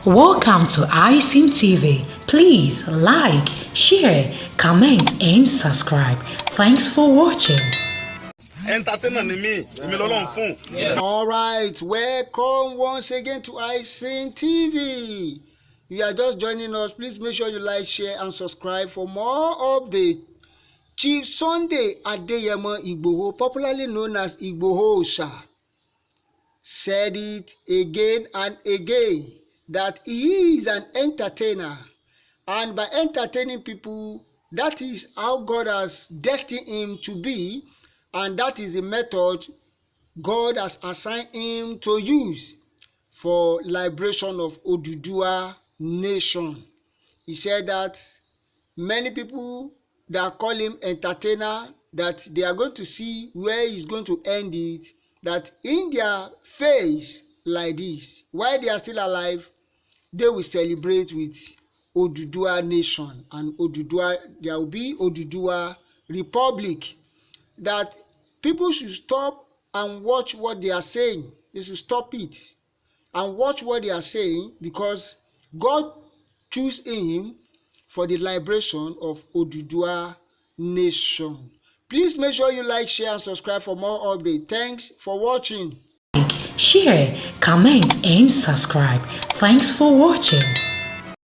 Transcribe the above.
Welcome to iSeen TV. Please like, share, comment, and subscribe. Thanks for watching. All right, welcome once again to iSeen TV. If you are just joining us, please make sure you like, share, and subscribe for more updates. Chief Sunday Adeyemo Igboho, popularly known as Oosa, said it again and again that he is an entertainer, and by entertaining people, that is how God has destined him to be, and that is the method God has assigned him to use for liberation of Oduduwa nation. He said that many people that call him entertainer, that they are going to see where he's going to end it, that in their face like this, while they are still alive, they will celebrate with Oduduwa nation, and Oduduwa, there will be Oduduwa republic. That people should stop and watch what they are saying. They should stop it and watch what they are saying, because God chose him for the liberation of Oduduwa nation. Please make sure you like, share, and subscribe for more updates. Thanks for watching. Like, share, comment, and subscribe. Thanks for watching.